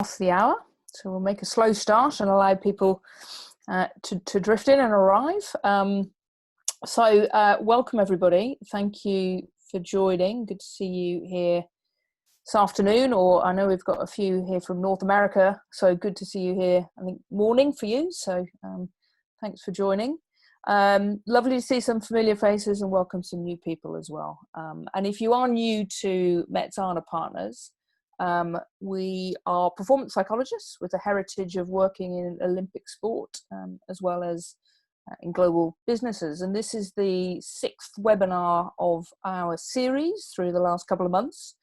Past the hour, so we'll make a slow start and allow people to drift in and arrive. Welcome everybody. Thank you for joining. Good to see you here this afternoon, or I know we've got a few here from North America, so good to see you here. I think morning for you, so thanks for joining. Lovely to see some familiar faces and welcome some new people as well. And if you are new to Mezzana Partners, we are performance psychologists with a heritage of working in Olympic sport as well as in global businesses. And this is the 6th webinar of our series through the last couple of months.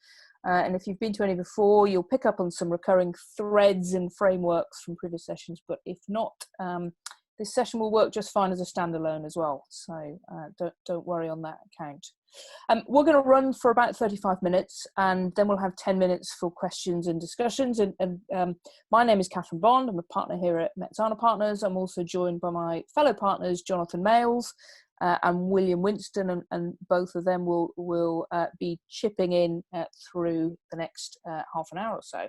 And if you've been to any before, you'll pick up on some recurring threads and frameworks from previous sessions. But if not, this session will work just fine as a standalone as well. So don't worry on that account. We're going to run for about 35 minutes and then we'll have 10 minutes for questions and discussions. My name is Catherine Bond. I'm a partner here at Mezzana Partners. I'm also joined by my fellow partners, Jonathan Males and William Winston, and both of them will be chipping in through the next half an hour or so.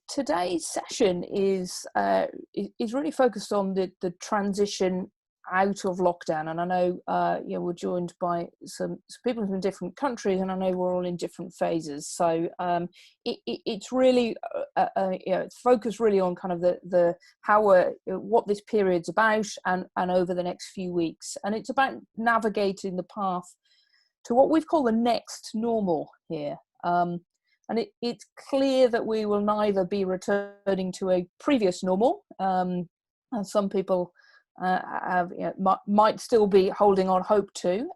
Today's session is really focused on the transition out of lockdown, and I know we're joined by some people from different countries, and I know we're all in different phases. So it's really it's focused really on kind of the what this period's about, and over the next few weeks, and it's about navigating the path to what we've called the next normal here. And it's clear that we will neither be returning to a previous normal, and some people might still be holding on hope to,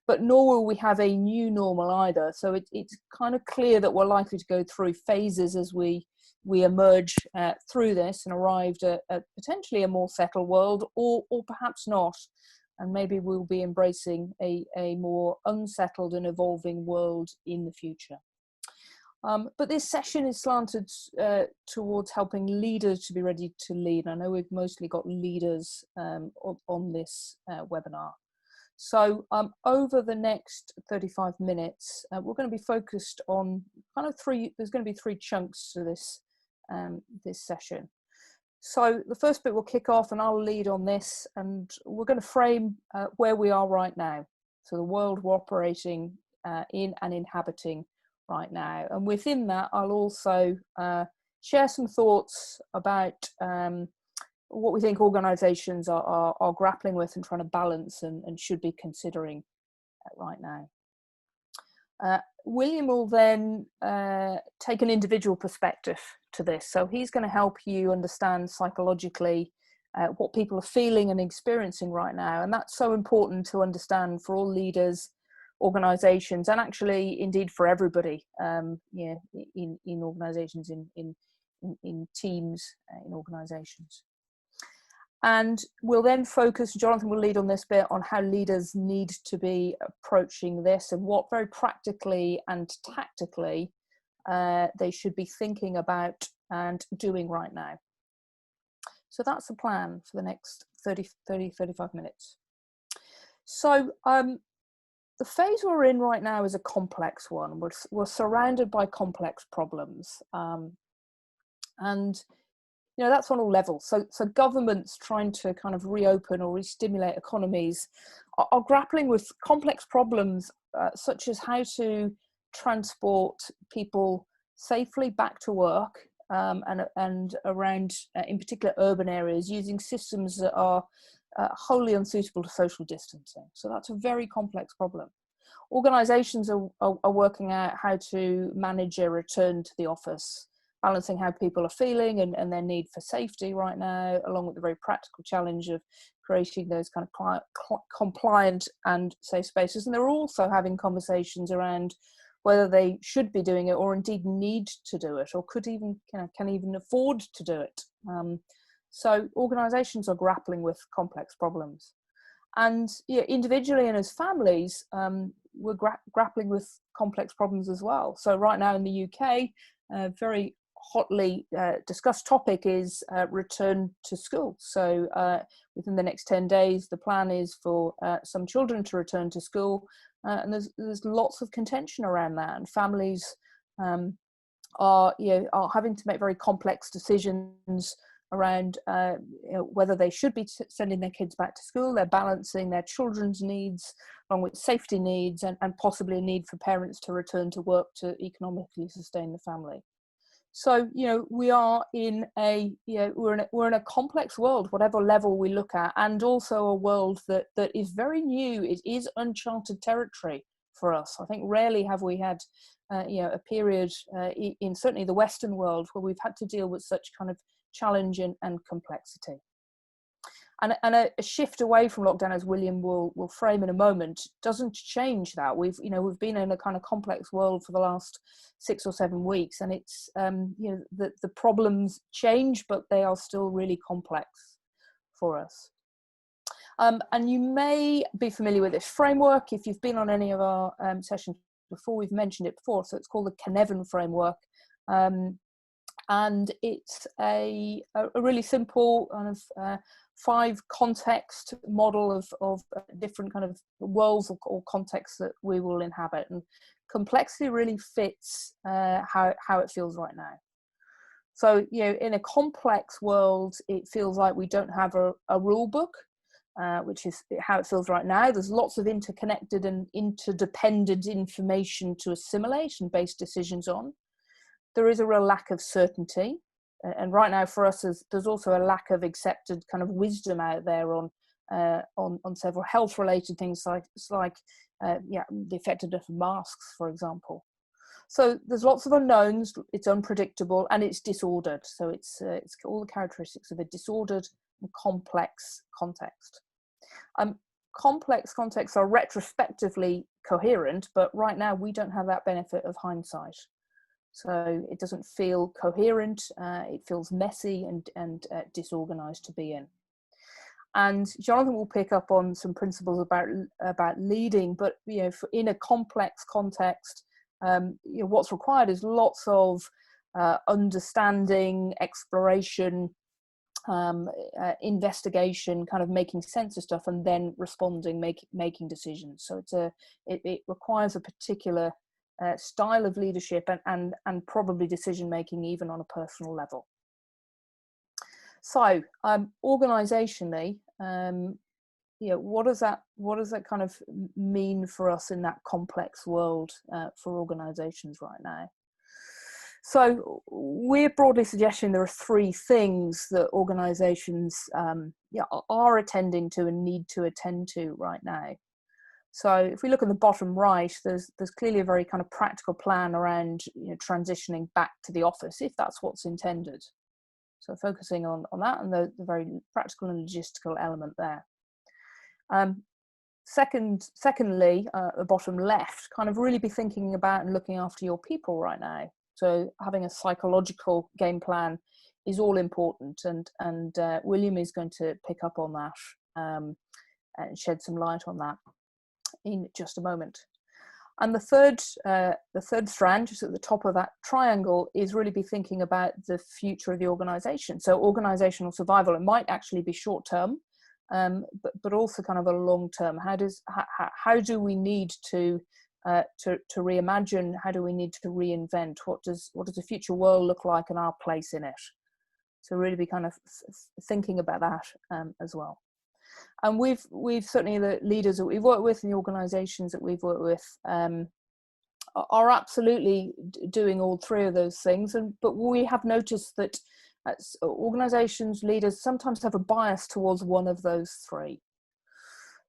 but nor will we have a new normal either. So it's kind of clear that we're likely to go through phases as we emerge through this and arrived at potentially a more settled world, or perhaps not. And maybe we'll be embracing a more unsettled and evolving world in the future. But this session is slanted towards helping leaders to be ready to lead. I know we've mostly got leaders on this webinar. So over the next 35 minutes, we're going to be focused on kind of there's going to be three chunks to this, this session. So the first bit will kick off and I'll lead on this, and we're going to frame where we are right now. So the world we're operating in and inhabiting right now, and within that I'll also share some thoughts about what we think organizations are grappling with and trying to balance and should be considering right now. William will then take an individual perspective to this, so he's going to help you understand psychologically what people are feeling and experiencing right now, and that's so important to understand for all leaders, organizations, and actually indeed for everybody in organizations, in teams, in organizations. And we'll then focus, Jonathan will lead on this bit, on how leaders need to be approaching this and what very practically and tactically they should be thinking about and doing right now. So that's the plan for the next 35 minutes. So the phase we're in right now is a complex one. We're surrounded by complex problems. And, that's on all levels. So governments trying to kind of reopen or re-stimulate economies are grappling with complex problems such as how to transport people safely back to work and around, in particular, urban areas, using systems that are wholly unsuitable to social distancing. So that's a very complex problem. Organizations are working out how to manage a return to the office, balancing how people are feeling and their need for safety right now, along with the very practical challenge of creating those kind of compliant and safe spaces. And they're also having conversations around whether they should be doing it or indeed need to do it, or could even can even afford to do it. So organizations are grappling with complex problems. And individually and as families, we're grappling with complex problems as well. So right now in the UK, very hotly discussed topic is return to school. So within the next 10 days, the plan is for some children to return to school. And there's lots of contention around that, and families are are having to make very complex decisions around whether they should be sending their kids back to school. They're balancing their children's needs along with safety needs, and possibly a need for parents to return to work to economically sustain the family. So we are in a we're in a complex world, whatever level we look at, and also a world that is very new. It is uncharted territory for us. I think rarely have we had a period in certainly the Western world where we've had to deal with such kind of challenge and complexity. And a shift away from lockdown, as William will frame in a moment, doesn't change that. We've been in a kind of complex world for the last 6 or 7 weeks, and it's the problems change, but they are still really complex for us. And you may be familiar with this framework if you've been on any of our sessions before. We've mentioned it before. So it's called the Cynefin framework. And it's a really simple kind of 5 context model of different kind of worlds or contexts that we will inhabit. And complexity really fits how it feels right now. So, in a complex world, it feels like we don't have a rule book, which is how it feels right now. There's lots of interconnected and interdependent information to assimilate and base decisions on. There is a real lack of certainty. And right now for us, there's also a lack of accepted kind of wisdom out there on several health-related things like the effectiveness of masks, for example. So there's lots of unknowns. It's unpredictable and it's disordered. So it's all the characteristics of a disordered and complex context. Complex contexts are retrospectively coherent, but right now we don't have that benefit of hindsight. So it doesn't feel coherent. It feels messy and disorganized to be in. And Jonathan will pick up on some principles about leading, but in a complex context, what's required is lots of understanding, exploration, investigation, kind of making sense of stuff, and then responding, making decisions. So it requires a particular style of leadership and probably decision making, even on a personal level. So organizationally, what does that kind of mean for us in that complex world for organizations right now? So we're broadly suggesting there are 3 things that organizations are attending to and need to attend to right now. So if we look at the bottom right, there's clearly a very kind of practical plan around transitioning back to the office, if that's what's intended. So focusing on that and the very practical and logistical element there. Secondly, the bottom left, kind of really be thinking about and looking after your people right now. So having a psychological game plan is all important, and William is going to pick up on that and shed some light on that in just a moment. And the third strand, just at the top of that triangle, is really be thinking about the future of the organization. So organizational survival, it might actually be short term, but also kind of a long term. How do we need to reimagine? How do we need to reinvent? What does the future world look like and our place in it? So really be kind of thinking about that as well. And we've certainly, the leaders that we've worked with and the organizations that we've worked with are absolutely doing all 3 of those things. But we have noticed that organizations, leaders sometimes have a bias towards one of those 3.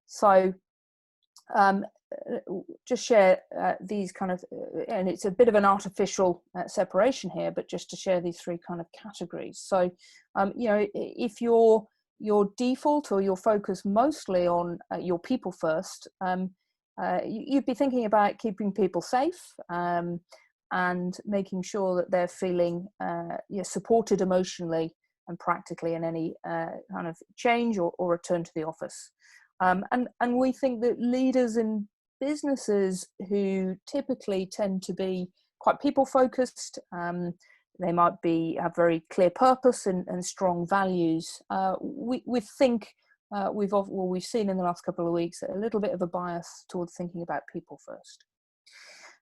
So just share these kind of, and it's a bit of an artificial separation here, but just to share these 3 kind of categories. So, if your default or your focus mostly on your people first, you'd be thinking about keeping people safe and making sure that they're feeling supported emotionally and practically in any kind of change or return to the office. And we think that leaders in businesses who typically tend to be quite people focused, they might have very clear purpose and strong values. We think we've seen in the last couple of weeks a little bit of a bias towards thinking about people first.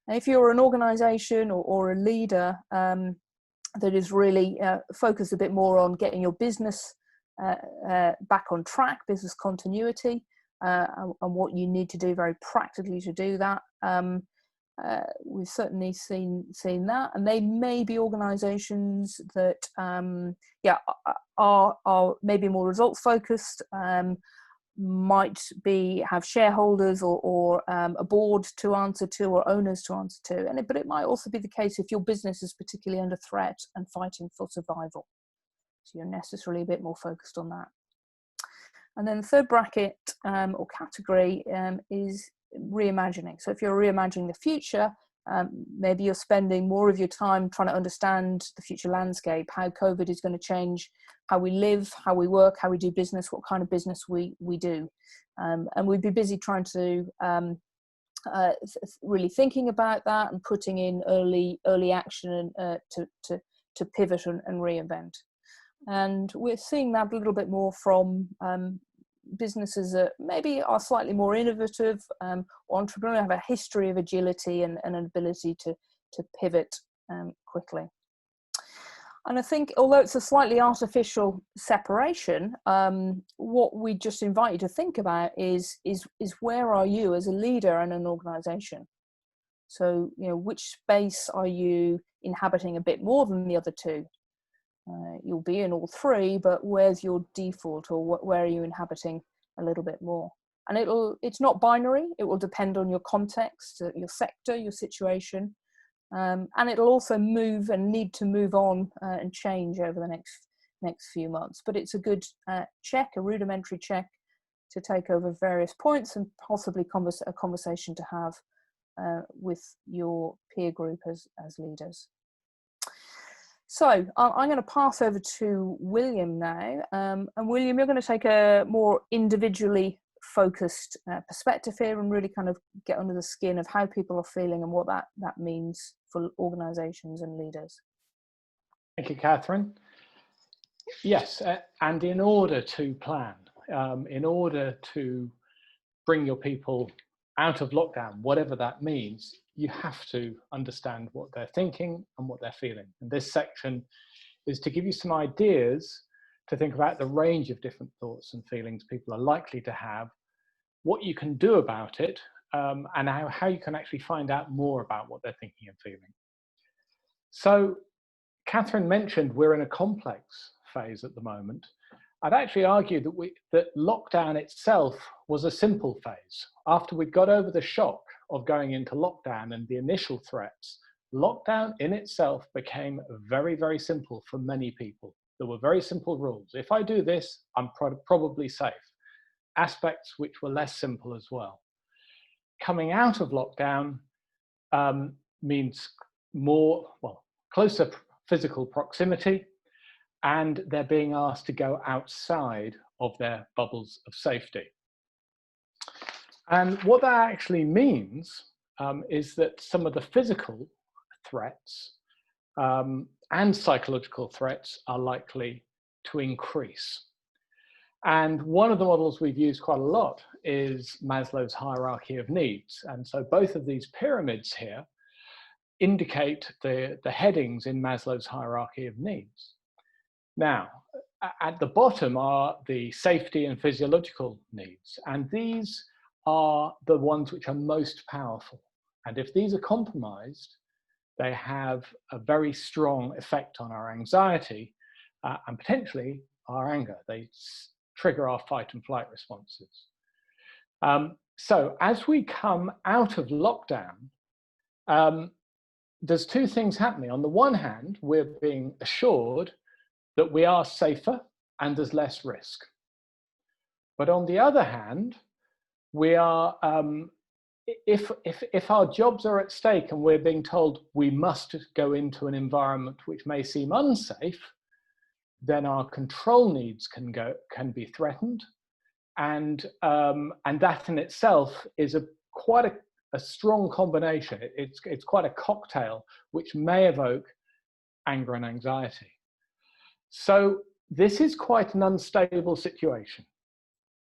And if you're an organization or a leader that is really focused a bit more on getting your business back on track, business continuity, and what you need to do very practically to do that. We've certainly seen that, and they may be organisations that are maybe more results focused, might have shareholders or a board to answer to, or owners to answer to, but it might also be the case if your business is particularly under threat and fighting for survival. So you're necessarily a bit more focused on that. And then the third bracket or category is reimagining. So if you're reimagining the future, maybe you're spending more of your time trying to understand the future landscape, how COVID is going to change how we live, how we work, how we do business, what kind of business we do. And we'd be busy trying to really thinking about that and putting in early action to pivot and reinvent. And we're seeing that a little bit more from businesses that maybe are slightly more innovative or entrepreneurial, have a history of agility and an ability to pivot quickly. And I think, although it's a slightly artificial separation, what we just invite you to think about is where are you as a leader in an organization? So, which space are you inhabiting a bit more than the other two? You'll be in all three, but where's your default, or where are you inhabiting a little bit more? And it's not binary. It will depend on your context, your sector, your situation, and it'll also move and need to move on and change over the next few months. But it's a good check, a rudimentary check, to take over various points and possibly a conversation to have with your peer group as leaders. So I'm going to pass over to William now. And William, you're going to take a more individually focused perspective here and really kind of get under the skin of how people are feeling and what that means for organisations and leaders. Thank you, Catherine. Yes, and in order to plan, in order to bring your people out of lockdown, whatever that means, you have to understand what they're thinking and what they're feeling. And this section is to give you some ideas to think about the range of different thoughts and feelings people are likely to have, what you can do about it, and how you can actually find out more about what they're thinking and feeling. So Catherine mentioned we're in a complex phase at the moment. I'd actually argue that lockdown itself was a simple phase. After we got over the shock of going into lockdown and the initial threats, lockdown in itself became very, very simple for many people. There were very simple rules. If I do this, I'm probably safe. Aspects which were less simple as well. Coming out of lockdown means closer physical proximity, and they're being asked to go outside of their bubbles of safety. And what that actually means is that some of the physical threats and psychological threats are likely to increase. And one of the models we've used quite a lot is Maslow's hierarchy of needs. And so both of these pyramids here indicate the headings in Maslow's hierarchy of needs. Now, at the bottom are the safety and physiological needs, and these are the ones which are most powerful. And if these are compromised, they have a very strong effect on our anxiety and potentially our anger. They trigger our fight and flight responses. So as we come out of lockdown, there's two things happening. On the one hand, we're being assured that we are safer and there's less risk. But on the other hand, we are, if our jobs are at stake and we're being told we must go into an environment which may seem unsafe, then our control needs can be threatened, and that in itself is quite a strong combination. It's quite a cocktail which may evoke anger and anxiety. So this is quite an unstable situation.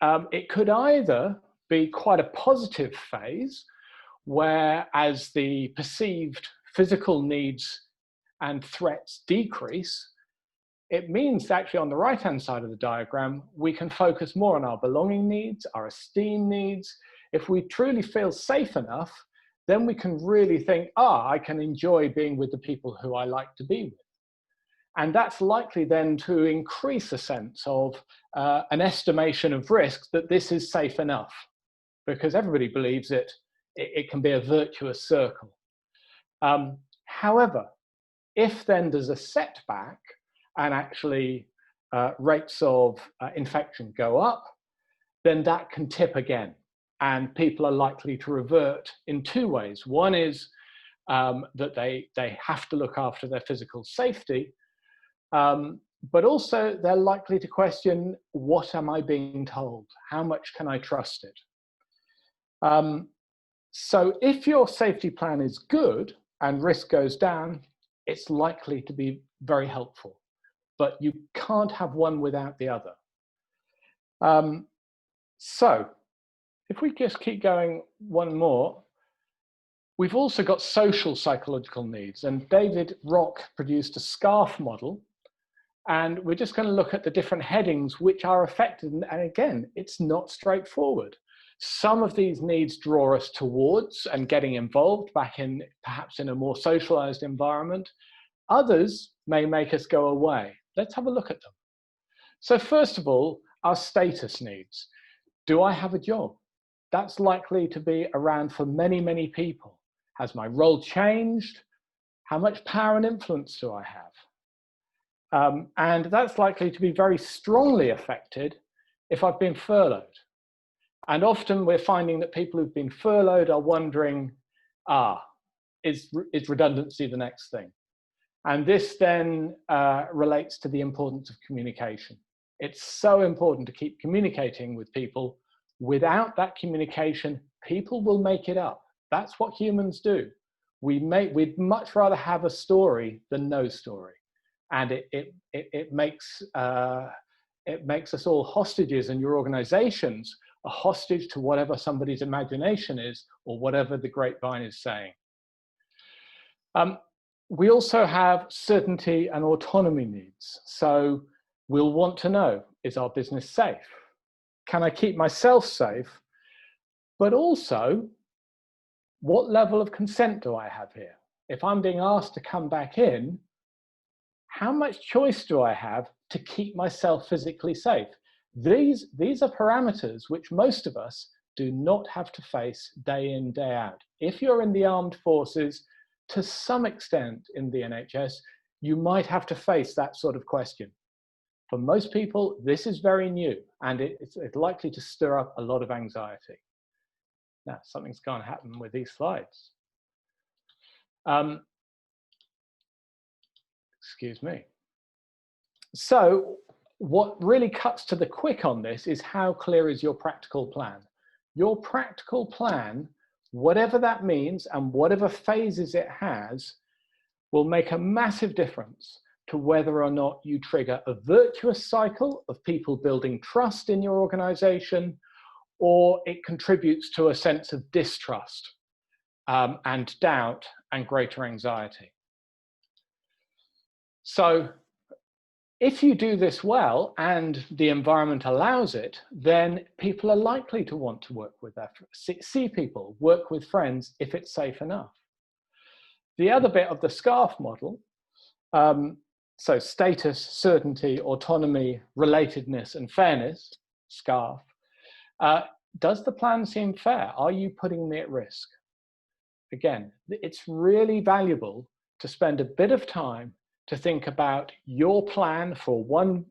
It could either be quite a positive phase where as the perceived physical needs and threats decrease, it means that actually on the right-hand side of the diagram, we can focus more on our belonging needs, our esteem needs. If we truly feel safe enough, then we can really think, I can enjoy being with the people who I like to be with. And that's likely then to increase a sense of an estimation of risk that this is safe enough, because everybody believes it can be a virtuous circle. However, if then there's a setback and actually rates of infection go up, then that can tip again. And people are likely to revert in two ways. One is that they have to look after their physical safety, but also they're likely to question, what am I being told? How much can I trust it? So if your safety plan is good and risk goes down, it's likely to be very helpful. But you can't have one without the other. So if we just keep going one more, we've also got social psychological needs. And David Rock produced a SCARF model. And we're just going to look at the different headings which are affected. And again, it's not straightforward. Some of these needs draw us towards and getting involved back in perhaps in a more socialized environment. Others may make us go away. Let's have a look at them. So first of all, our status needs. Do I have a job? That's likely to be around for many, many people. Has my role changed? How much power and influence do I have? And that's likely to be very strongly affected if I've been furloughed. And often we're finding that people who've been furloughed are wondering, is redundancy the next thing? And this then relates to the importance of communication. It's so important to keep communicating with people. Without that communication, people will make it up. That's what humans do. We'd much rather have a story than no story. And it makes us all hostages, and your organizations are hostage to whatever somebody's imagination is or whatever the grapevine is saying. We also have certainty and autonomy needs. So we'll want to know, is our business safe? Can I keep myself safe? But also, what level of consent do I have here? If I'm being asked to come back in, how much choice do I have to keep myself physically safe? These are parameters which most of us do not have to face day in, day out. If you're in the armed forces, to some extent in the NHS, you might have to face that sort of question. For most people, this is very new, and it's likely to stir up a lot of anxiety. Now, something's going to happen with these slides. Excuse me. So what really cuts to the quick on this is how clear is your practical plan? Your practical plan, whatever that means and whatever phases it has, will make a massive difference to whether or not you trigger a virtuous cycle of people building trust in your organization, or it contributes to a sense of distrust and doubt and greater anxiety. So if you do this well and the environment allows it, then people are likely to want to work with see people, work with friends if it's safe enough. The other bit of the SCARF model, so status, certainty, autonomy, relatedness, and fairness, SCARF, does the plan seem fair? Are you putting me at risk? Again, it's really valuable to spend a bit of time to think about your plan for one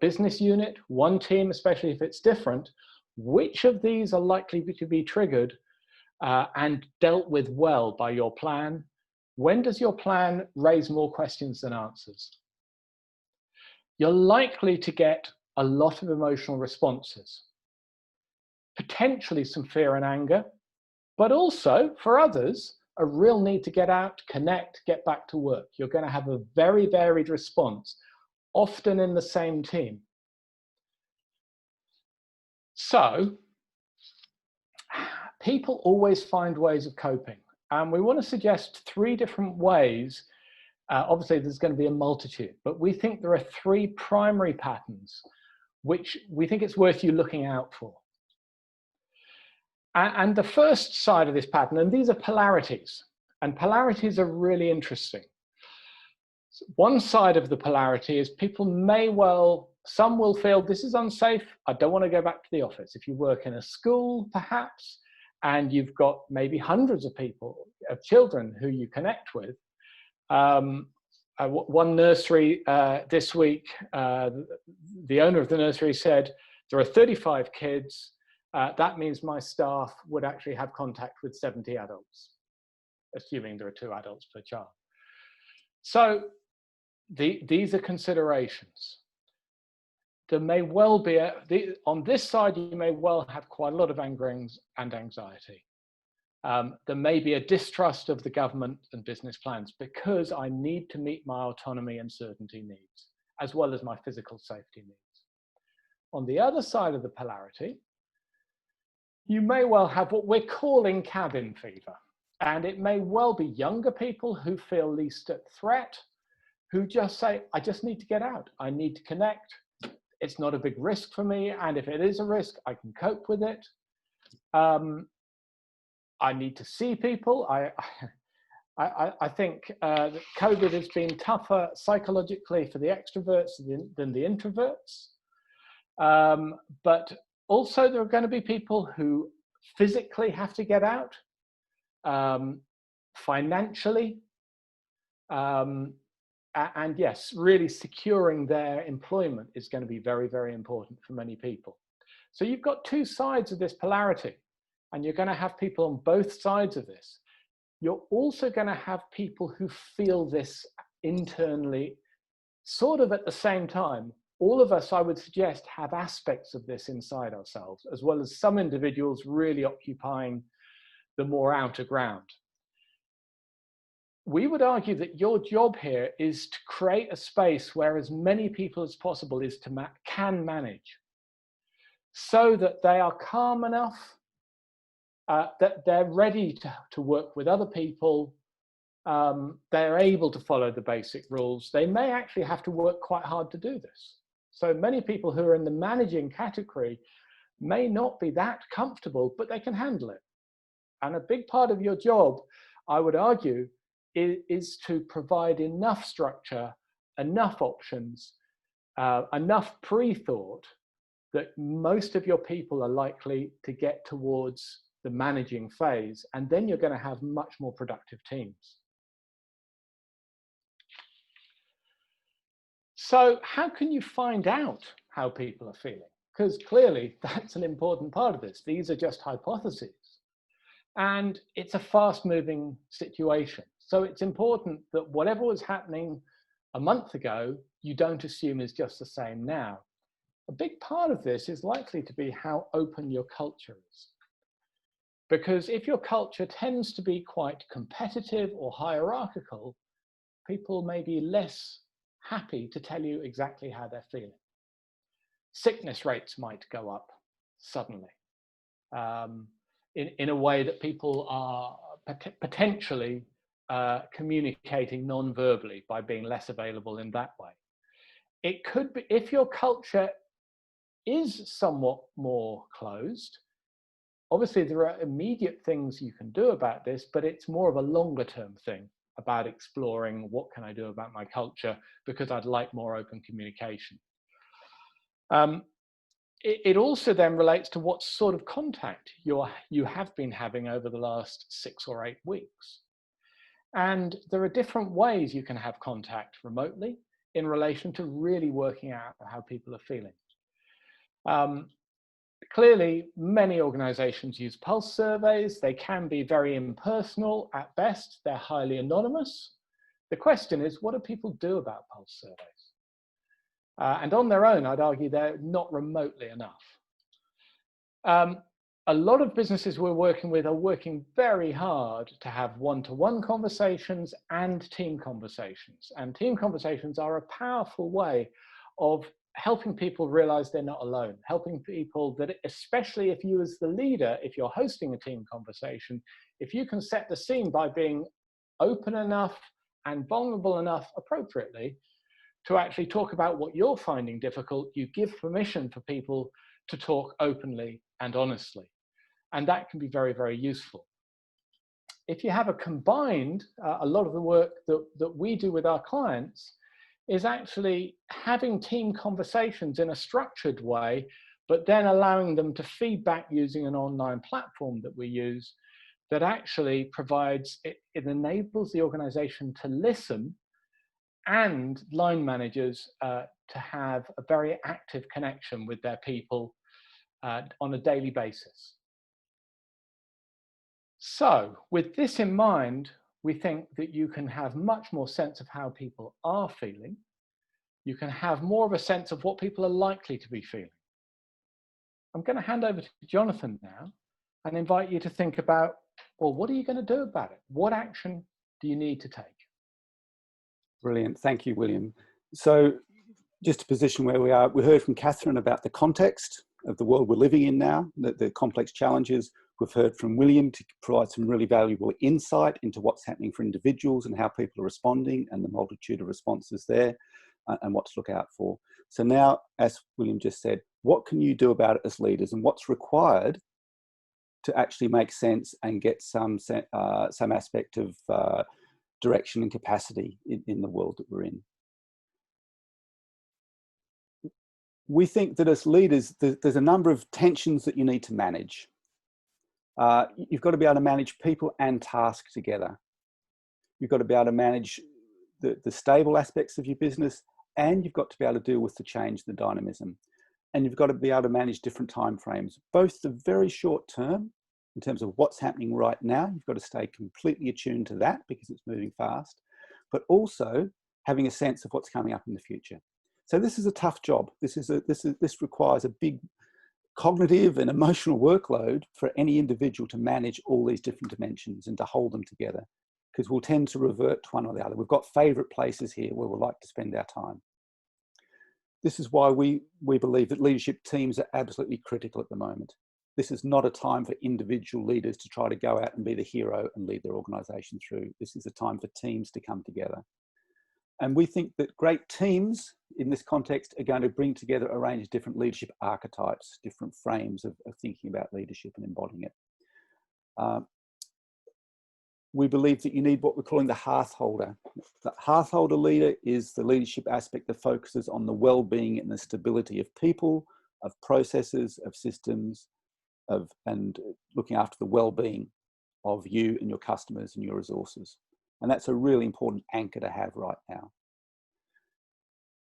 business unit, one team, especially if it's different. Which of these are likely to be triggered and dealt with well by your plan? When does your plan raise more questions than answers? You're likely to get a lot of emotional responses, potentially some fear and anger, but also for others, a real need to get out, connect, get back to work. You're going to have a very varied response, often in the same team. So people always find ways of coping. And we want to suggest 3 different ways. Obviously, there's going to be a multitude, but we think there are 3 primary patterns which we think it's worth you looking out for. And the first side of this pattern, and these are polarities, and polarities are really interesting. One side of the polarity is people may well, some will feel this is unsafe, I don't want to go back to the office. If you work in a school, perhaps, and you've got maybe hundreds of people, of children who you connect with. One nursery this week, the owner of the nursery said, there are 35 kids, that means my staff would actually have contact with 70 adults, assuming there are 2 adults per child. So these are considerations. There may well be, on this side, you may well have quite a lot of anger and anxiety. There may be a distrust of the government and business plans because I need to meet my autonomy and certainty needs, as well as my physical safety needs. On the other side of the polarity, you may well have what we're calling cabin fever. And it may well be younger people who feel least at threat, who just say, I just need to get out. I need to connect. It's not a big risk for me. And if it is a risk, I can cope with it. I need to see people. I think that COVID has been tougher psychologically for the extroverts than the introverts. But also there are going to be people who physically have to get out, financially, and yes, really securing their employment is going to be very, very important for many people. So you've got 2 sides of this polarity, and you're going to have people on both sides of this. You're also going to have people who feel this internally, sort of at the same time. All of us, I would suggest, have aspects of this inside ourselves, as well as some individuals really occupying the more outer ground. We would argue that your job here is to create a space where as many people as possible can manage, so that they are calm enough, that they're ready to work with other people, they're able to follow the basic rules. They may actually have to work quite hard to do this. So many people who are in the managing category may not be that comfortable, but they can handle it. And a big part of your job, I would argue, is to provide enough structure, enough options, enough pre-thought that most of your people are likely to get towards the managing phase, and then you're going to have much more productive teams. So how can you find out how people are feeling? Because clearly that's an important part of this. These are just hypotheses. And it's a fast-moving situation. So it's important that whatever was happening a month ago, you don't assume is just the same now. A big part of this is likely to be how open your culture is. Because if your culture tends to be quite competitive or hierarchical, people may be less happy to tell you exactly how they're feeling. Sickness rates might go up suddenly in a way that people are potentially communicating non-verbally by being less available in that way. It could be, if your culture is somewhat more closed, obviously there are immediate things you can do about this, but it's more of a longer term thing about exploring what can I do about my culture because I'd like more open communication. It also then relates to what sort of contact you have been having over the last 6 or 8 weeks. And there are different ways you can have contact remotely in relation to really working out how people are feeling. Clearly, many organizations use pulse surveys. They can be very impersonal at best. They're highly anonymous. The question is, what do people do about pulse surveys? And on their own, I'd argue they're not remotely enough. A lot of businesses we're working with are working very hard to have one-to-one conversations and team conversations. And team conversations are a powerful way of helping people realize they're not alone, helping people that, especially if you as the leader, if you're hosting a team conversation, if you can set the scene by being open enough and vulnerable enough appropriately to actually talk about what you're finding difficult, you give permission for people to talk openly and honestly. And that can be very, very useful. If you have a combined, a lot of the work that we do with our clients is actually having team conversations in a structured way, but then allowing them to feedback using an online platform that we use that actually provides, it enables the organization to listen and line managers to have a very active connection with their people on a daily basis. So with this in mind, we think that you can have much more sense of how people are feeling. You can have more of a sense of what people are likely to be feeling. I'm going to hand over to Jonathan now and invite you to think about, well, what are you going to do about it? What action do you need to take? Brilliant. Thank you, William. So just to position where we are, we heard from Catherine about the context of the world we're living in now, the complex challenges. We've heard from William to provide some really valuable insight into what's happening for individuals and how people are responding and the multitude of responses there and what to look out for. So now, as William just said, what can you do about it as leaders and what's required to actually make sense and get some aspect of direction and capacity in the world that we're in? We think that as leaders, there's a number of tensions that you need to manage. You've got to be able to manage people and tasks together. You've got to be able to manage the stable aspects of your business, and you've got to be able to deal with the change, the dynamism. And you've got to be able to manage different timeframes, both the very short term, in terms of what's happening right now. You've got to stay completely attuned to that because it's moving fast, but also having a sense of what's coming up in the future. So this is a tough job. This requires a big cognitive and emotional workload for any individual to manage all these different dimensions and to hold them together, because we'll tend to revert to one or the other. We've got favorite places here where we like to spend our time. This is why we believe that leadership teams are absolutely critical at the moment. This is not a time for individual leaders to try to go out and be the hero and lead their organization through. This is a time for teams to come together. And we think that great teams in this context are going to bring together a range of different leadership archetypes, different frames of thinking about leadership and embodying it. We believe that you need what we're calling the hearth holder. The hearth holder leader is the leadership aspect that focuses on the well-being and the stability of people, of processes, of systems, and looking after the well-being of you and your customers and your resources. And that's a really important anchor to have right now.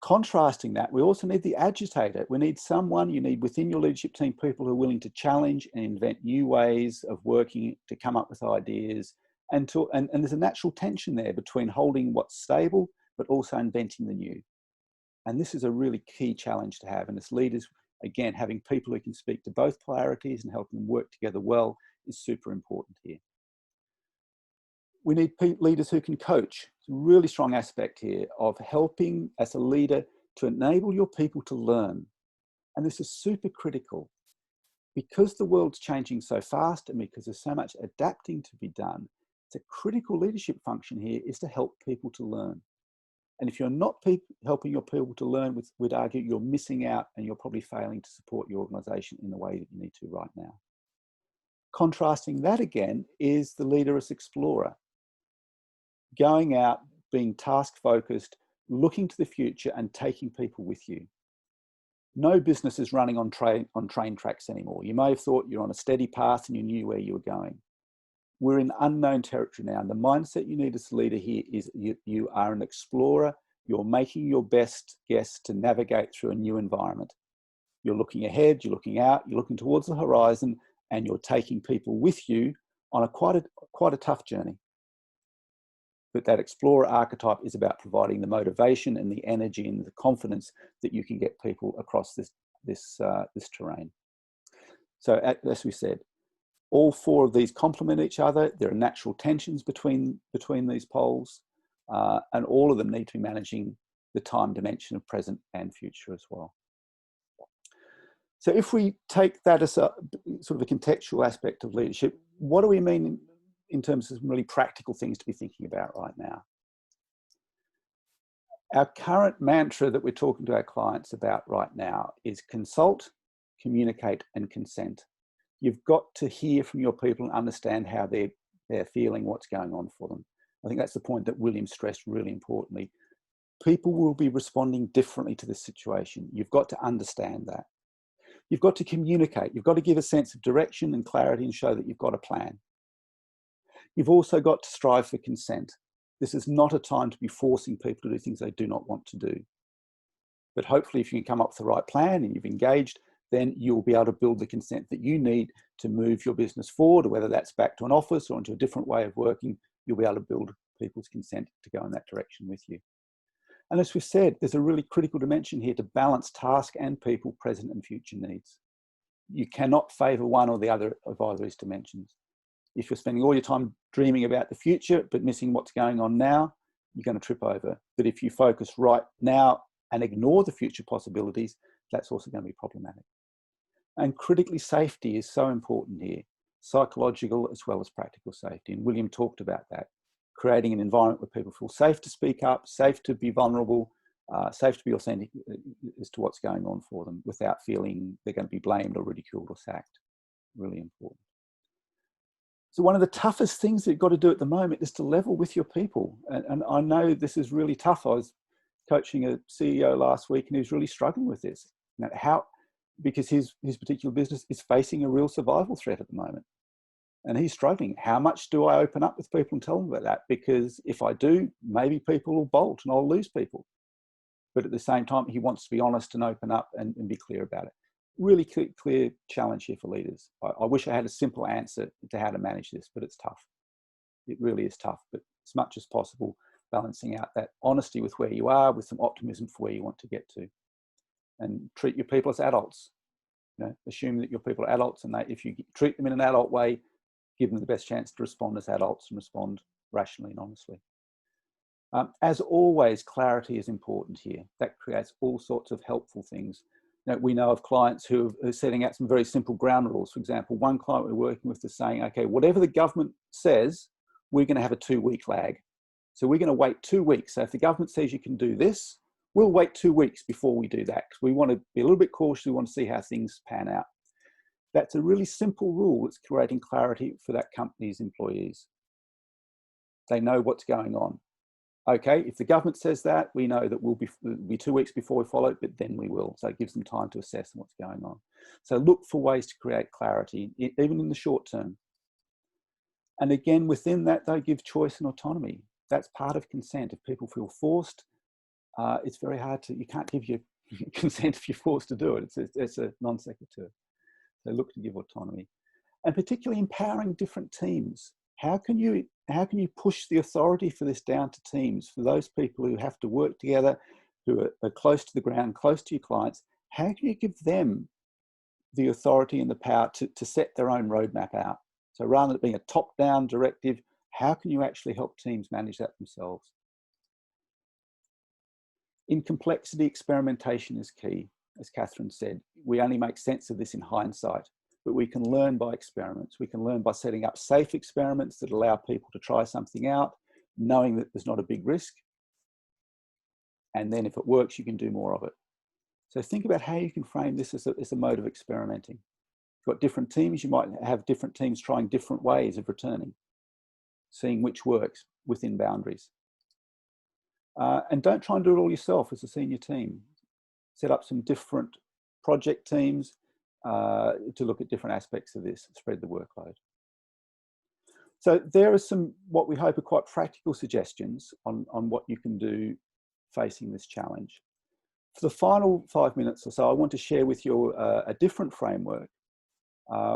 Contrasting that, we also need the agitator. We need someone, you need within your leadership team, people who are willing to challenge and invent new ways of working to come up with ideas. And there's a natural tension there between holding what's stable, but also inventing the new. And this is a really key challenge to have. And as leaders, again, having people who can speak to both polarities and help them work together well is super important here. We need leaders who can coach. It's a really strong aspect here of helping as a leader to enable your people to learn. And this is super critical because the world's changing so fast and because there's so much adapting to be done. It's a critical leadership function here is to help people to learn. And if you're not helping your people to learn, we'd argue you're missing out and you're probably failing to support your organization in the way that you need to right now. Contrasting that again is the leader as explorer. Going out, being task-focused, looking to the future and taking people with you. No business is running on train tracks anymore. You may have thought you're on a steady path and you knew where you were going. We're in unknown territory now. And the mindset you need as a leader here is you are an explorer. You're making your best guess to navigate through a new environment. You're looking ahead, you're looking out, you're looking towards the horizon, and you're taking people with you on quite a tough journey. But that explorer archetype is about providing the motivation and the energy and the confidence that you can get people across this terrain. So as we said, all four of these complement each other. There are natural tensions between these poles, and all of them need to be the time dimension of present and future as well. So if we take that as a sort of a contextual aspect of leadership, what do we mean in terms of some really practical things to be thinking about right now? Our current mantra that we're talking to our clients about right now is consult, communicate, and consent. You've got to hear from your people and understand how they're feeling, what's going on for them. I think that's the point that William stressed really importantly. People will be responding differently to this situation. You've got to understand that. You've got to communicate. You've got to give a sense of direction and clarity and show that you've got a plan. You've also got to strive for consent. This is not a time to be forcing people to do things they do not want to do. But hopefully if you can come up with the right plan and you've engaged, then you'll be able to build the consent that you need to move your business forward, whether that's back to an office or into a different way of working. You'll be able to build people's consent to go in that direction with you. And as we said, there's a really critical dimension here to balance task and people, present and future needs. You cannot favour one or the other of either of these dimensions. If you're spending all your time dreaming about the future but missing what's going on now, you're going to trip over. But if you focus right now and ignore the future possibilities, that's also going to be problematic. And critically, safety is so important here, psychological as well as practical safety. And William talked about that, creating an environment where people feel safe to speak up, safe to be vulnerable, safe to be authentic as to what's going on for them without feeling they're going to be blamed or ridiculed or sacked. Really important. So one of the toughest things that you've got to do at the moment is to level with your people. And I know this is really tough. I was coaching a CEO last week and he was really struggling with this. You know, because his particular business is facing a real survival threat at the moment. And he's struggling. How much do I open up with people and tell them about that? Because if I do, maybe people will bolt and I'll lose people. But at the same time, he wants to be honest and open up and be clear about it. Really clear challenge here for leaders. I wish I had a simple answer to how to manage this, but it's tough. It really is tough, but as much as possible, balancing out that honesty with where you are, with some optimism for where you want to get to. And treat your people as adults. You know, assume that your people are adults, and if you treat them in an adult way, give them the best chance to respond as adults and respond rationally and honestly. As always, clarity is important here. That creates all sorts of helpful things. You know, we know of clients who are setting out some very simple ground rules. For example, one client we're working with is saying, okay, whatever the government says, we're going to have a 2-week lag. So we're going to wait 2 weeks. So if the government says you can do this, we'll wait 2 weeks before we do that, because we want to be a little bit cautious. We want to see how things pan out. That's a really simple rule that's creating clarity for that company's employees. They know what's going on. Okay, if the government says that, we know that we'll be 2 weeks before we follow it, but then we will. So it gives them time to assess what's going on. So look for ways to create clarity, even in the short term. And again, within that, they give choice and autonomy. That's part of consent. If people feel forced, it's very hard to, you can't give your consent if you're forced to do it. It's a non sequitur. So look to give autonomy. And particularly empowering different teams. How can you push the authority for this down to teams, for those people who have to work together, who are close to the ground, close to your clients? How can you give them the authority and the power to set their own roadmap out? So rather than it being a top-down directive, how can you actually help teams manage that themselves? In complexity, experimentation is key. As Catherine said, we only make sense of this in hindsight, but we can learn by experiments. We can learn by setting up safe experiments that allow people to try something out, knowing that there's not a big risk. And then if it works, you can do more of it. So think about how you can frame this as a mode of experimenting. You've got different teams. You might have different teams trying different ways of returning, seeing which works within boundaries. And don't try and do it all yourself as a senior team. Set up some different project teams to look at different aspects of this, spread the workload. So there are some, what we hope are quite practical suggestions on what you can do facing this challenge. For the final 5 minutes or so, I want to share with you a different framework,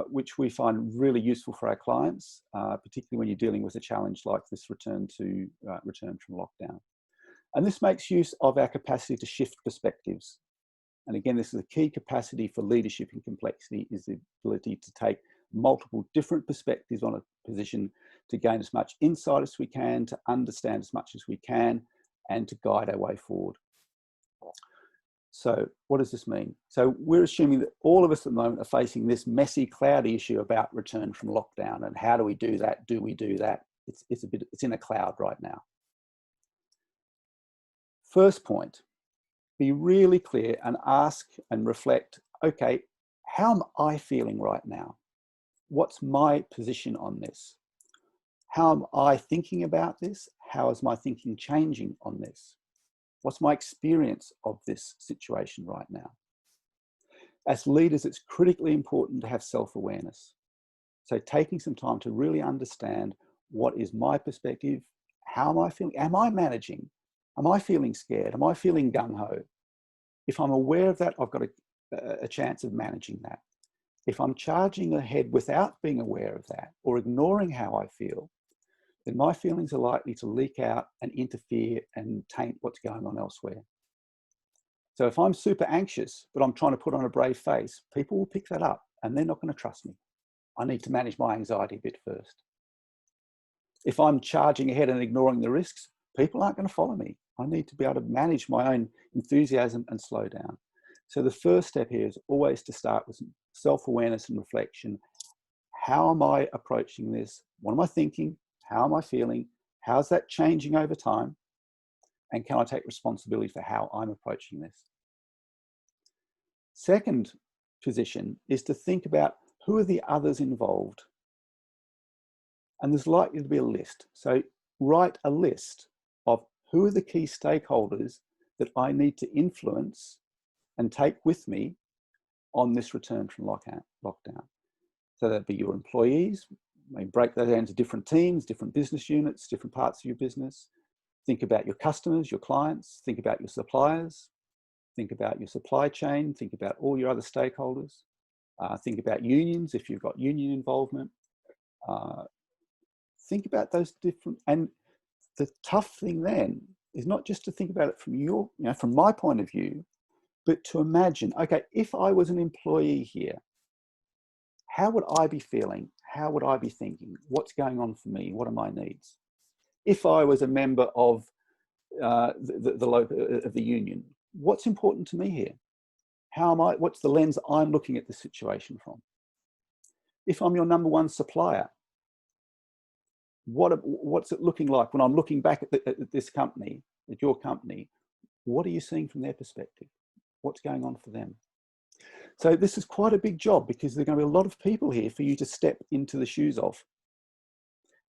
which we find really useful for our clients, particularly when you're dealing with a challenge like this return from lockdown. And this makes use of our capacity to shift perspectives. And again, this is a key capacity for leadership in complexity, is the ability to take multiple different perspectives on a position to gain as much insight as we can, to understand as much as we can, and to guide our way forward. So what does this mean? So we're assuming that all of us at the moment are facing this messy, cloudy issue about return from lockdown and how do we do that? Do we do that? It's in a cloud right now. First point, be really clear and ask and reflect, okay, how am I feeling right now? What's my position on this? How am I thinking about this? How is my thinking changing on this? What's my experience of this situation right now? As leaders, it's critically important to have self-awareness. So taking some time to really understand what is my perspective, how am I feeling? Am I managing? Am I feeling scared? Am I feeling gung-ho? If I'm aware of that, I've got a chance of managing that. If I'm charging ahead without being aware of that or ignoring how I feel, then my feelings are likely to leak out and interfere and taint what's going on elsewhere. So if I'm super anxious, but I'm trying to put on a brave face, people will pick that up and they're not going to trust me. I need to manage my anxiety a bit first. If I'm charging ahead and ignoring the risks, people aren't going to follow me. I need to be able to manage my own enthusiasm and slow down. So the first step here is always to start with self-awareness and reflection. How am I approaching this? What am I thinking? How am I feeling? How's that changing over time? And can I take responsibility for how I'm approaching this? Second position is to think about who are the others involved. And there's likely to be a list. So write a list of who are the key stakeholders that I need to influence and take with me on this return from lockdown. So that'd be your employees. Maybe break that down into different teams, different business units, different parts of your business. Think about your customers, your clients, think about your suppliers, think about your supply chain, think about all your other stakeholders, think about unions if you've got union involvement. Think about those different, and the tough thing then is not just to think about it from your, from my point of view, but to imagine, okay, if I was an employee here, how would I be feeling? How would I be thinking? What's going on for me? What are my needs? If I was a member of the union, what's important to me here? What's the lens I'm looking at the situation from? If I'm your number one supplier, what's it looking like when I'm looking back at this company, at your company? What are you seeing from their perspective? What's going on for them? So this is quite a big job because there are going to be a lot of people here for you to step into the shoes of.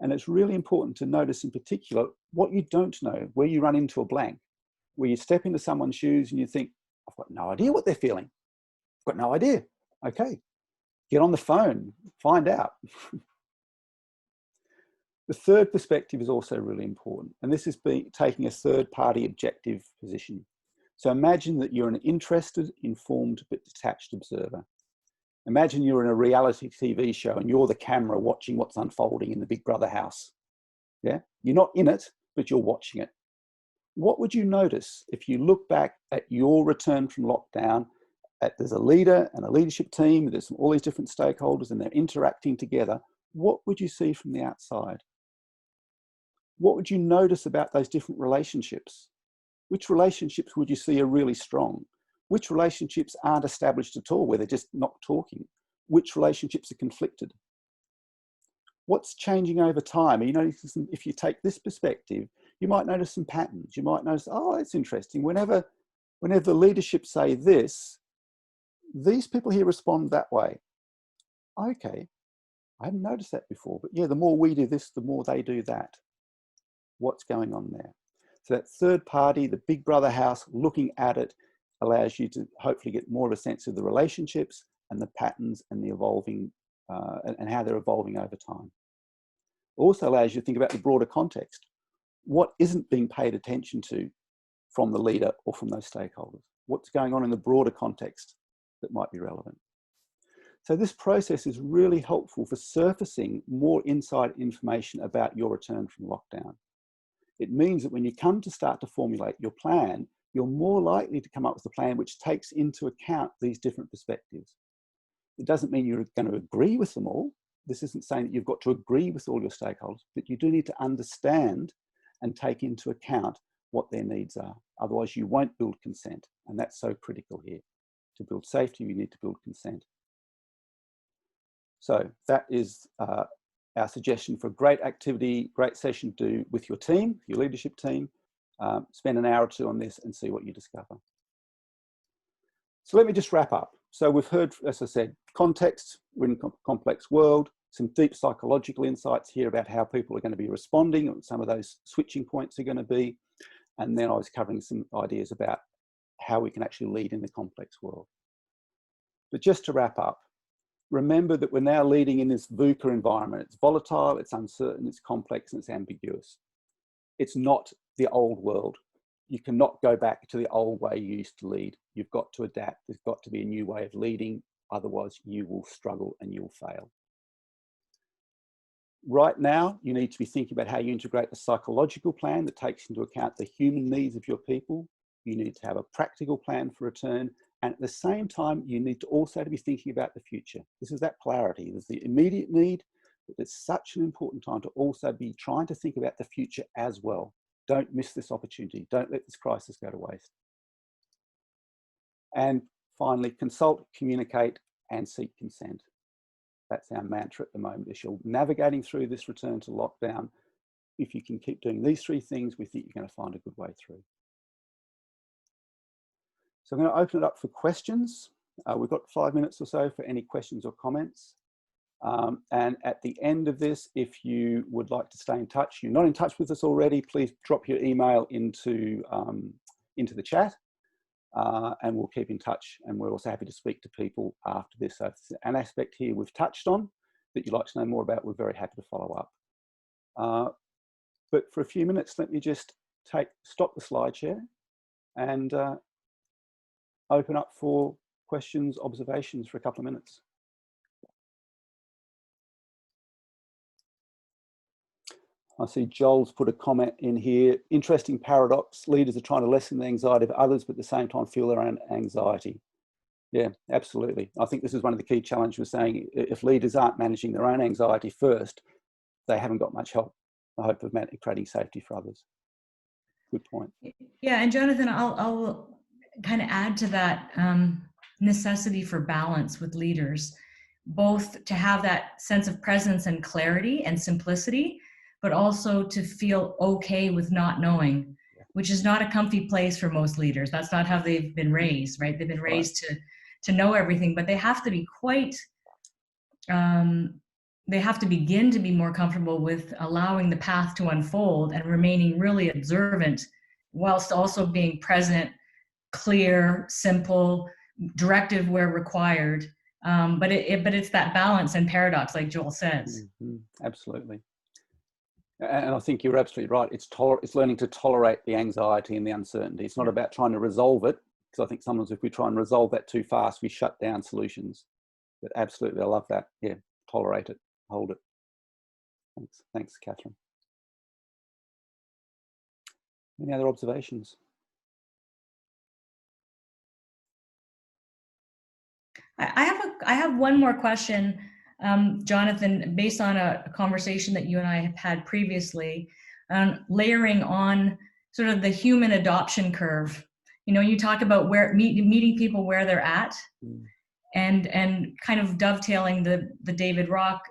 And it's really important to notice in particular what you don't know, where you run into a blank, where you step into someone's shoes and you think, I've got no idea what they're feeling. I've got no idea. Okay, get on the phone, find out. The third perspective is also really important. And this is taking a third-party objective position. So imagine that you're an interested, informed, but detached observer. Imagine you're in a reality TV show and you're the camera watching what's unfolding in the Big Brother house. Yeah, you're not in it, but you're watching it. What would you notice if you look back at your return from lockdown? There's a leader and a leadership team, there's all these different stakeholders and they're interacting together. What would you see from the outside? What would you notice about those different relationships? Which relationships would you see are really strong? Which relationships aren't established at all, where they're just not talking? Which relationships are conflicted? What's changing over time? You know, if you take this perspective, you might notice some patterns. You might notice, oh, that's interesting. Whenever the leadership say this, these people here respond that way. Okay, I hadn't noticed that before, but yeah, the more we do this, the more they do that. What's going on there? So that third party, the Big Brother house, looking at it allows you to hopefully get more of a sense of the relationships and the patterns and the evolving and how they're evolving over time. Also allows you to think about the broader context. What isn't being paid attention to from the leader or from those stakeholders? What's going on in the broader context that might be relevant? So this process is really helpful for surfacing more inside information about your return from lockdown. It means that when you come to start to formulate your plan, you're more likely to come up with a plan which takes into account these different perspectives. It doesn't mean you're going to agree with them all. This isn't saying that you've got to agree with all your stakeholders, but you do need to understand and take into account what their needs are. Otherwise, you won't build consent. And that's so critical here. To build safety, you need to build consent. So that is our suggestion for a great activity, great session to do with your team, your leadership team. Spend an hour or two on this and see what you discover. So let me just wrap up. So we've heard, as I said, context, we're in a complex world, some deep psychological insights here about how people are going to be responding, and some of those switching points are going to be. And then I was covering some ideas about how we can actually lead in the complex world. But just to wrap up, remember that we're now leading in this VUCA environment. It's volatile, it's uncertain, it's complex, and it's ambiguous. It's not the old world. You cannot go back to the old way you used to lead. You've got to adapt. There's got to be a new way of leading. Otherwise, you will struggle and you'll fail. Right now, you need to be thinking about how you integrate a psychological plan that takes into account the human needs of your people. You need to have a practical plan for return. And at the same time, you need to also be thinking about the future. This is that polarity. There's the immediate need, but it's such an important time to also be trying to think about the future as well. Don't miss this opportunity. Don't let this crisis go to waste. And finally, consult, communicate, and seek consent. That's our mantra at the moment. As you're navigating through this return to lockdown, if you can keep doing these three things, we think you're going to find a good way through. So I'm going to open it up for questions. We've got 5 minutes or so for any questions or comments. And at the end of this, if you would like to stay in touch, you're not in touch with us already, please drop your email into the chat, and we'll keep in touch. And we're also happy to speak to people after this. So if there's an aspect here we've touched on that you'd like to know more about, we're very happy to follow up. But for a few minutes, let me just stop the slide share and open up for questions, observations for a couple of minutes. I see Joel's put a comment in here. Interesting paradox. Leaders are trying to lessen the anxiety of others, but at the same time feel their own anxiety. Yeah, absolutely. I think this is one of the key challenges we're saying. If leaders aren't managing their own anxiety first, they haven't got much help, I hope, of creating safety for others. Good point. Yeah, and Jonathan, I'll kind of add to that necessity for balance with leaders, both to have that sense of presence and clarity and simplicity, but also to feel okay with not knowing, which is not a comfy place for most leaders. That's not how they've been raised, right? They've been raised to know everything, but they have to be quite, they have to begin to be more comfortable with allowing the path to unfold and remaining really observant, whilst also being present, clear, simple, directive where required. But it's that balance and paradox, like Joel says. Mm-hmm. Absolutely. And I think you're absolutely right. It's learning to tolerate the anxiety and the uncertainty. It's not about trying to resolve it, because I think sometimes if we try and resolve that too fast, we shut down solutions. But absolutely, I love that. Yeah, tolerate it, hold it. Thanks, Catherine. Any other observations? I have one more question, Jonathan, based on a conversation that you and I have had previously, layering on sort of the human adoption curve. You know, you talk about meeting people where they're at, and kind of dovetailing the David Rock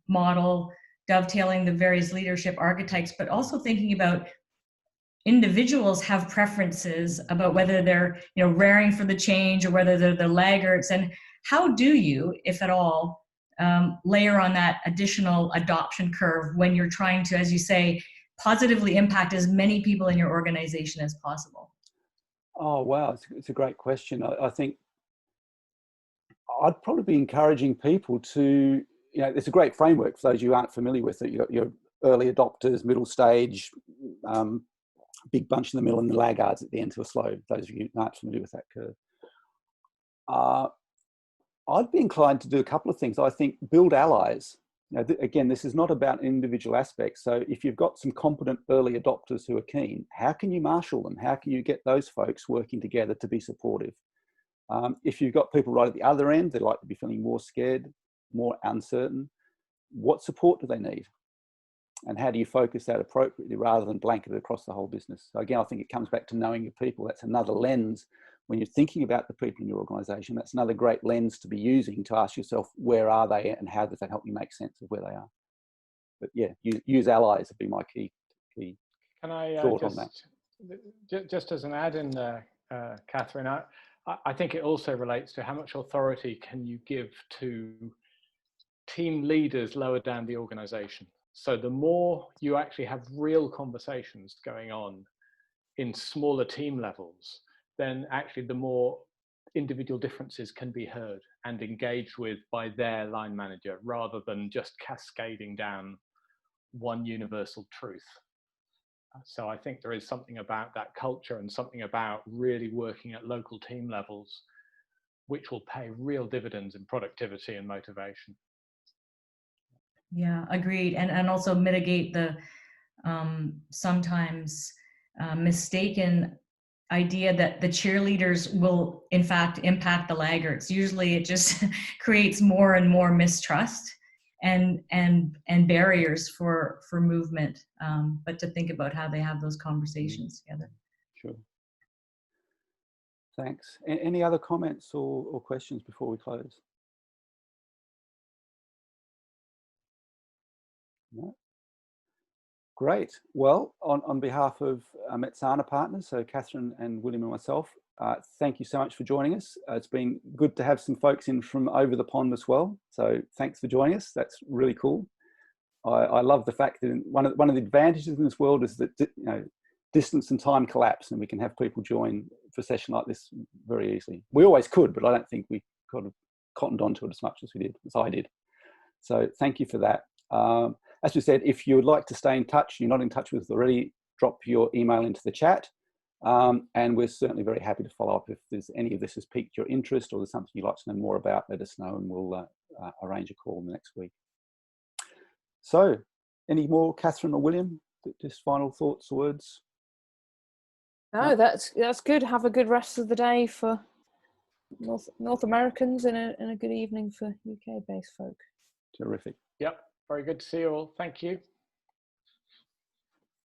model, dovetailing the various leadership archetypes, but also thinking about individuals have preferences about whether they're, raring for the change or whether they're the laggards. And how do you, if at all, layer on that additional adoption curve when you're trying to, as you say, positively impact as many people in your organization as possible? Oh, wow. It's a great question. I think I'd probably be encouraging people to, it's a great framework for those you aren't familiar with it. You've got your early adopters, middle stage, big bunch in the middle, and the laggards at the end who are slow, those of you who aren't familiar with that curve. I'd be inclined to do a couple of things. I think build allies. Again, this is not about individual aspects. So if you've got some competent early adopters who are keen, how can you marshal them? How can you get those folks working together to be supportive? If you've got people right at the other end, they like to be feeling more scared, more uncertain, what support do they need? And how do you focus that appropriately rather than blanket it across the whole business? So again, I think it comes back to knowing your people. That's another lens when you're thinking about the people in your organization. That's another great lens to be using to ask yourself, where are they and how does that help you make sense of where they are? But yeah, use allies would be my key Can I thought on that. Just as an add-in there, Catherine, I think it also relates to how much authority can you give to team leaders lower down the organization. So the more you actually have real conversations going on in smaller team levels, then actually the more individual differences can be heard and engaged with by their line manager, rather than just cascading down one universal truth. So I think there is something about that culture and something about really working at local team levels, which will pay real dividends in productivity and motivation. Yeah, agreed. And also mitigate the sometimes mistaken idea that the cheerleaders will in fact impact the laggards. Usually it just creates more and more mistrust and barriers for movement, but to think about how they have those conversations together. Sure. Thanks. Any other comments or questions before we close? No? Great. Well, on behalf of Metsana Partners, so Catherine and William and myself, thank you so much for joining us. It's been good to have some folks in from over the pond as well. So thanks for joining us. That's really cool. I love the fact that one of the advantages in this world is that distance and time collapse, and we can have people join for a session like this very easily. We always could, but I don't think we kind of cottoned onto it as much as we did, as I did. So thank you for that. As we said, if you would like to stay in touch, you're not in touch with us already, drop your email into the chat. And we're certainly very happy to follow up if there's any of this has piqued your interest or there's something you'd like to know more about, let us know and we'll arrange a call in the next week. So any more, Catherine or William? Just final thoughts or words? No, that's good. Have a good rest of the day for North Americans and a good evening for UK-based folk. Terrific. Yep, very good to see you all. Thank you.